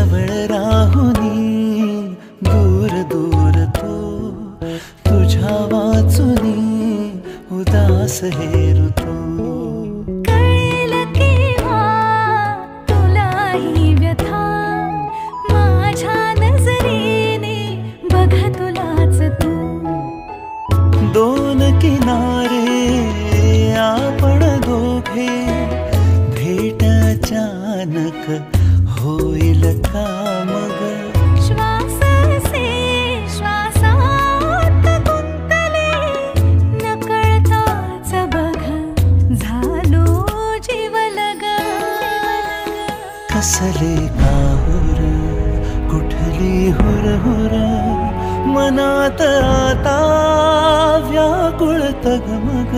जवळ राहुनी दूर दूर तो तुझ्या वाचुनी उदास हे ऋतू कळेल केव्हा तुलाही व्यथा माझ्या नजरेने बघ तुलाच तू दोन किनारे आपण दोघे भेट अचानक होईल का मग श्वासाचे श्वासात गुंतले नकळताच बघ झालो जीवलग कसले काहुर कुठली हुरहुर मनात आता व्याकुळ तगमग